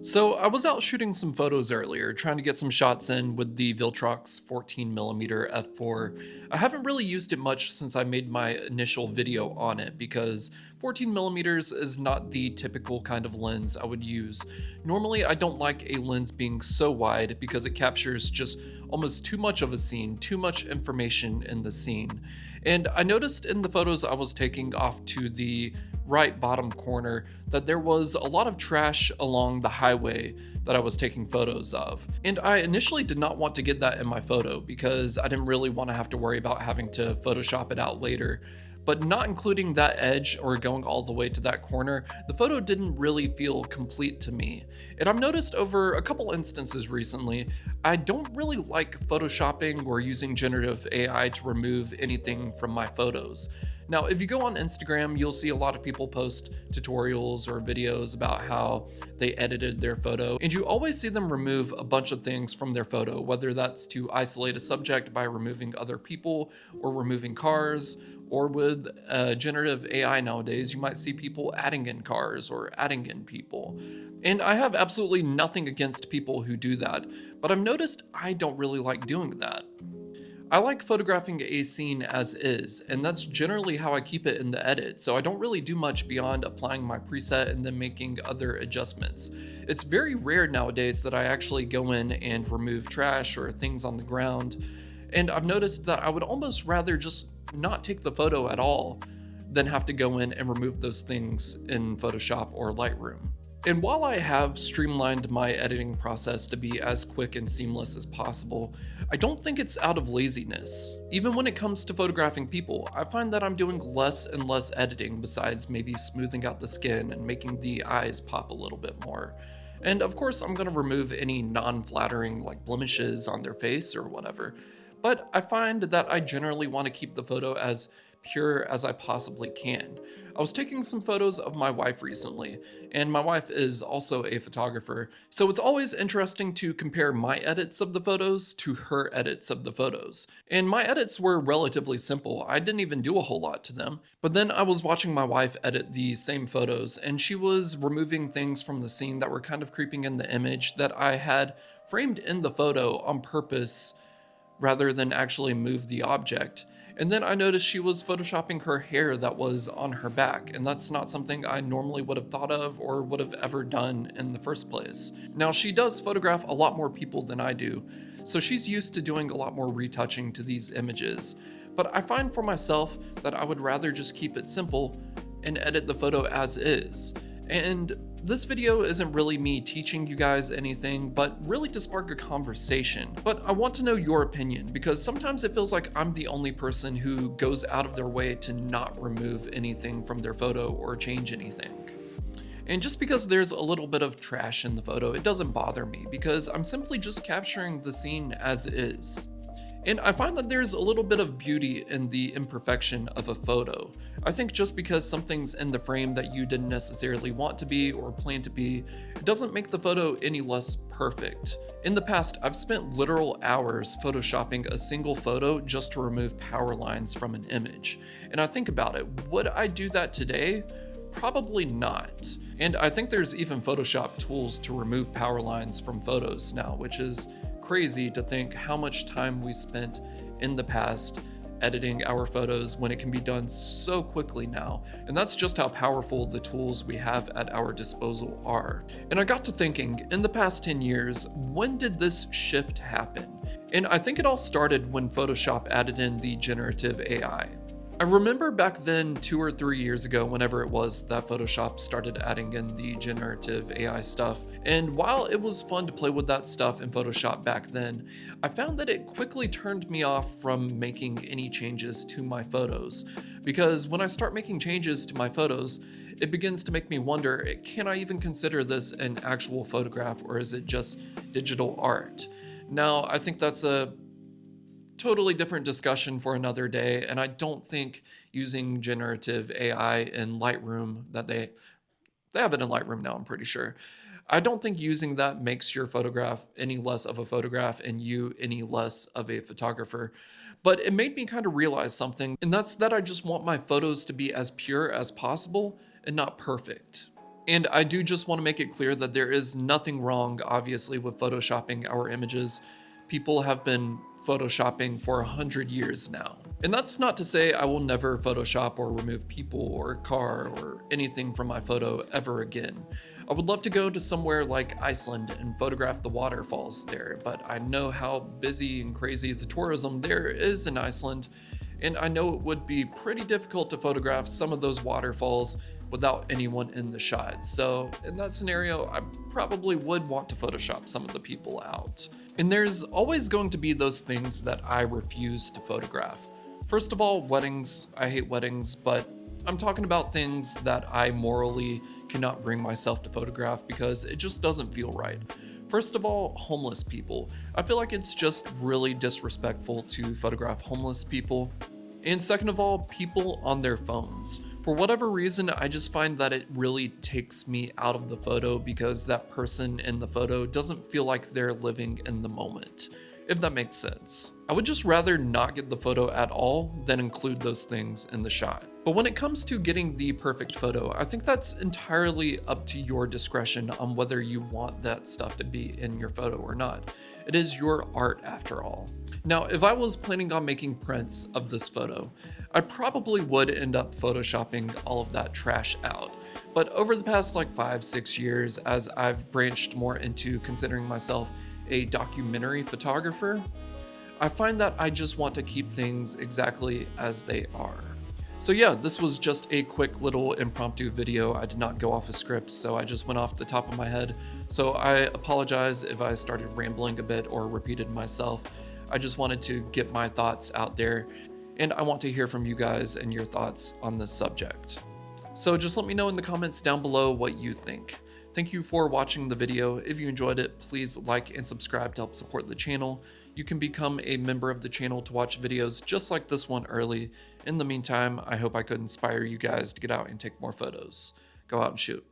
So I was out shooting some photos earlier, trying to get some shots in with the Viltrox 14mm f4. I haven't really used it much since I made my initial video on it because 14mm is not the typical kind of lens I would use. Normally I don't like a lens being so wide because it captures just almost too much of a scene, too much information in the scene. And I noticed in the photos I was taking off to the right bottom corner that there was a lot of trash along the highway that I was taking photos of. And I initially did not want to get that in my photo because I didn't really want to have to worry about having to Photoshop it out later. But not including that edge or going all the way to that corner, the photo didn't really feel complete to me. And I've noticed over a couple instances recently, I don't really like photoshopping or using generative AI to remove anything from my photos. Now, if you go on Instagram, you'll see a lot of people post tutorials or videos about how they edited their photo, and you always see them remove a bunch of things from their photo, whether that's to isolate a subject by removing other people or removing cars, or with generative AI nowadays, you might see people adding in cars or adding in people. And I have absolutely nothing against people who do that, but I've noticed I don't really like doing that. I like photographing a scene as is, and that's generally how I keep it in the edit, so I don't really do much beyond applying my preset and then making other adjustments. It's very rare nowadays that I actually go in and remove trash or things on the ground, and I've noticed that I would almost rather just not take the photo at all than have to go in and remove those things in Photoshop or Lightroom. And while I have streamlined my editing process to be as quick and seamless as possible, I don't think it's out of laziness. Even when it comes to photographing people, I find that I'm doing less and less editing besides maybe smoothing out the skin and making the eyes pop a little bit more. And of course, I'm going to remove any non-flattering like blemishes on their face or whatever. But I find that I generally want to keep the photo as pure as I possibly can. I was taking some photos of my wife recently, and my wife is also a photographer, so it's always interesting to compare my edits of the photos to her edits of the photos. And my edits were relatively simple, I didn't even do a whole lot to them. But then I was watching my wife edit the same photos, and she was removing things from the scene that were kind of creeping in the image that I had framed in the photo on purpose rather than actually move the object. And then I noticed she was photoshopping her hair that was on her back, and that's not something I normally would have thought of or would have ever done in the first place. Now, she does photograph a lot more people than I do, so she's used to doing a lot more retouching to these images. But I find for myself that I would rather just keep it simple and edit the photo as is. And this video isn't really me teaching you guys anything, but really to spark a conversation. But I want to know your opinion because sometimes it feels like I'm the only person who goes out of their way to not remove anything from their photo or change anything. And just because there's a little bit of trash in the photo, it doesn't bother me because I'm simply just capturing the scene as is. And I find that there's a little bit of beauty in the imperfection of a photo. I think just because something's in the frame that you didn't necessarily want to be or plan to be, it doesn't make the photo any less perfect. In the past, I've spent literal hours photoshopping a single photo just to remove power lines from an image. And I think about it, would I do that today? Probably not. And I think there's even Photoshop tools to remove power lines from photos now, which is crazy to think how much time we spent in the past editing our photos when it can be done so quickly now. And that's just how powerful the tools we have at our disposal are. And I got to thinking, in the past 10 years, when did this shift happen? And I think it all started when Photoshop added in the generative AI. I remember back then 2 or 3 years ago, whenever it was that Photoshop started adding in the generative AI stuff, and while it was fun to play with that stuff in Photoshop back then, I found that it quickly turned me off from making any changes to my photos. Because when I start making changes to my photos, it begins to make me wonder, can I even consider this an actual photograph or is it just digital art? Now, I think that's a totally different discussion for another day, and I don't think using generative AI in Lightroom that they have it in Lightroom now, I'm pretty sure. I don't think using that makes your photograph any less of a photograph and you any less of a photographer. But it made me kind of realize something, and that's that I just want my photos to be as pure as possible and not perfect. And I do just want to make it clear that there is nothing wrong, obviously, with photoshopping our images. People have been photoshopping for 100 years now. And that's not to say I will never Photoshop or remove people or a car or anything from my photo ever again. I would love to go to somewhere like Iceland and photograph the waterfalls there, but I know how busy and crazy the tourism there is in Iceland, and I know it would be pretty difficult to photograph some of those waterfalls without anyone in the shot. So in that scenario, I probably would want to Photoshop some of the people out. And there's always going to be those things that I refuse to photograph. First of all, weddings. I hate weddings, but I'm talking about things that I morally cannot bring myself to photograph because it just doesn't feel right. First of all, homeless people. I feel like it's just really disrespectful to photograph homeless people. And second of all, people on their phones. For whatever reason, I just find that it really takes me out of the photo because that person in the photo doesn't feel like they're living in the moment, if that makes sense. I would just rather not get the photo at all than include those things in the shot. But when it comes to getting the perfect photo, I think that's entirely up to your discretion on whether you want that stuff to be in your photo or not. It is your art after all. Now, if I was planning on making prints of this photo, I probably would end up photoshopping all of that trash out. But over the past like 5-6 years, as I've branched more into considering myself a documentary photographer, I find that I just want to keep things exactly as they are. So yeah, this was just a quick little impromptu video. I did not go off a script, so I just went off the top of my head. So I apologize if I started rambling a bit or repeated myself. I just wanted to get my thoughts out there, and I want to hear from you guys and your thoughts on this subject. So just let me know in the comments down below what you think. Thank you for watching the video. If you enjoyed it, please like and subscribe to help support the channel. You can become a member of the channel to watch videos just like this one early. In the meantime, I hope I could inspire you guys to get out and take more photos. Go out and shoot.